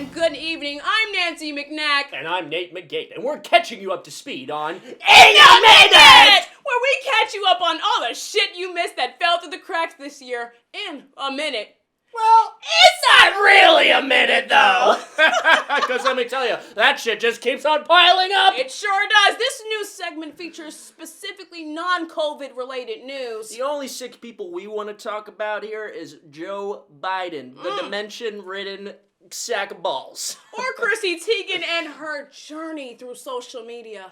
and good evening. I'm Nancy McNack. And I'm Nate McGate, and we're catching you up to speed on INNAMINIT! Where we catch you up on all the shit you missed that fell through the cracks this year in a minute. Well, it's not really a minute, though. Because let me tell you, that shit just keeps on piling up. It sure does. This news segment features specifically non-COVID related news. The only sick people we want to talk about here is Joe Biden, the dementia-ridden sack of balls. Or Chrissy Teigen and her journey through social media.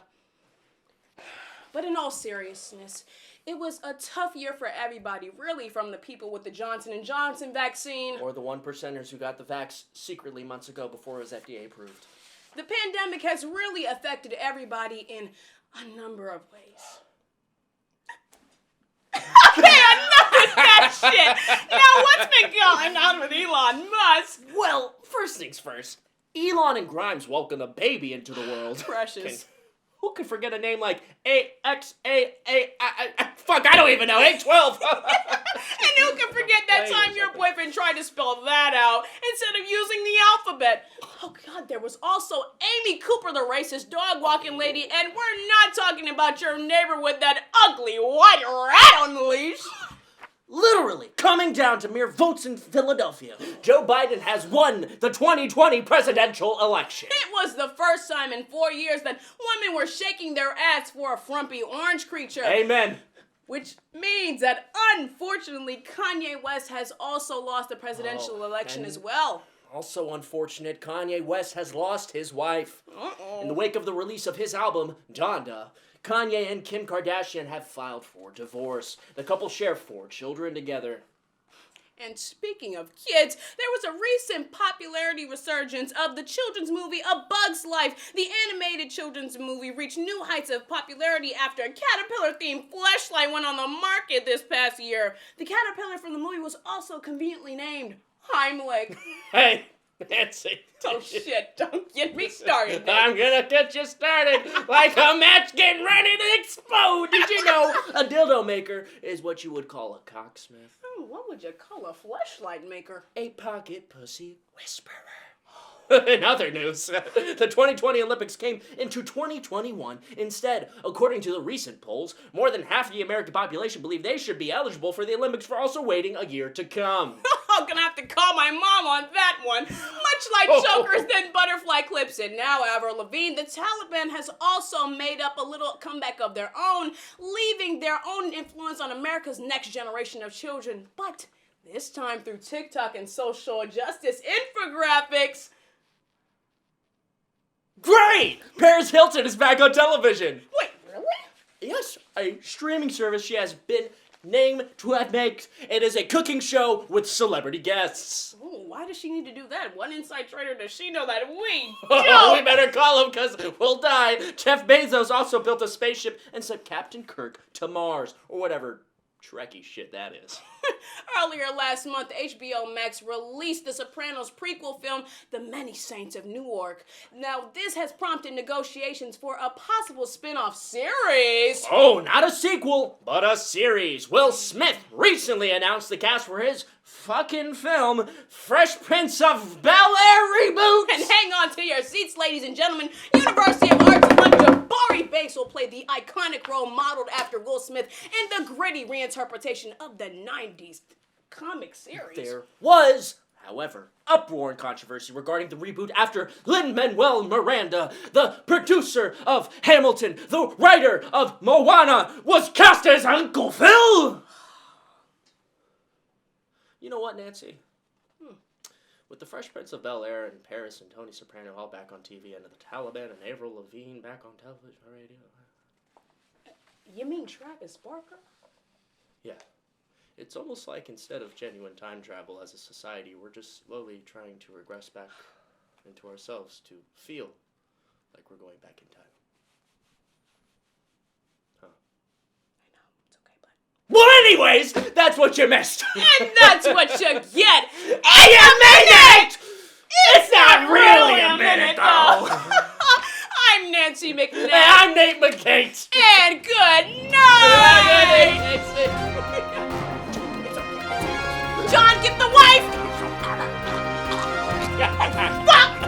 But in all seriousness, it was a tough year for everybody, really, from the people with the Johnson & Johnson vaccine. Or the 1%ers who got the vax secretly months ago before it was FDA approved. The pandemic has really affected everybody in a number of ways. Okay, enough with that shit! Now what's been going on with Elon Musk? Well, first things first, Elon and Grimes welcomed a baby into the world. Precious. Who could forget a name like fuck, I don't even know, A12. And who can forget that time your boyfriend tried to spell that out instead of using the alphabet? Oh God, there was also Amy Cooper, the racist dog walking lady, and we're not talking about your neighbor with that ugly white rat on the leash. Literally coming down to mere votes in Philadelphia, Joe Biden has won the 2020 presidential election. It was the first time in 4 years that women were shaking their ass for a frumpy orange creature. Amen. Which means that, unfortunately, Kanye West has also lost the presidential election as well. Also unfortunate, Kanye West has lost his wife. In the wake of the release of his album, Donda, Kanye and Kim Kardashian have filed for divorce. The couple share 4 children together. And speaking of kids, there was a recent popularity resurgence of the children's movie A Bug's Life. The animated children's movie reached new heights of popularity after a caterpillar-themed fleshlight went on the market this past year. The caterpillar from the movie was also conveniently named Heimlich. Hey, Nancy. Oh shit, don't get me started. I'm gonna get you started like a match getting ready to explode. Did you know a dildo maker is what you would call a cocksmith? Oh, what would you call a fleshlight maker? A pocket pussy whisperer. In other news, the 2020 Olympics came into 2021 instead. According to the recent polls, more than half of the American population believe they should be eligible for the Olympics for also waiting a year to come. I'm gonna have to call my mom on that one. Much like chokers, then butterfly clips. And now, Avril Lavigne, the Taliban has also made up a little comeback of their own, leaving their own influence on America's next generation of children. But this time through TikTok and social justice infographics. Great! Paris Hilton is back on television. Wait, really? Yes, a streaming service she has been named to have made. It is a cooking show with celebrity guests. Ooh, why does she need to do that? What inside trader does she know that we Oh, don't? we better call him because we'll die. Jeff Bezos also built a spaceship and sent Captain Kirk to Mars, or whatever Trekkie shit that is. Earlier last month, HBO Max released the Sopranos prequel film, The Many Saints of Newark. Now, this has prompted negotiations for a possible spin-off series. Oh, not a sequel, but a series. Will Smith recently announced the cast for his fucking film, Fresh Prince of Bel-Air reboot. And hang on to your seats, ladies and gentlemen. University of Arts alum Jabari Banks will play the iconic role modeled after Will Smith in the gritty reinterpretation of the 90s comic series. There was, however, uproar and controversy regarding the reboot after Lin-Manuel Miranda, the producer of Hamilton, the writer of Moana, was cast as Uncle Phil. You know what, Nancy? With the Fresh Prince of Bel-Air and Paris and Tony Soprano all back on TV and the Taliban and Avril Lavigne back on television or radio. You mean Travis Barker? Yeah. It's almost like instead of genuine time travel as a society, we're just slowly trying to regress back into ourselves to feel like we're going back in time. Well, anyways, that's what you missed. And that's what you get. INNAMINIT! It's not really a minute, though. I'm Nancy McNack. And I'm Nate McGate. And good night. John, get the wife. Fuck.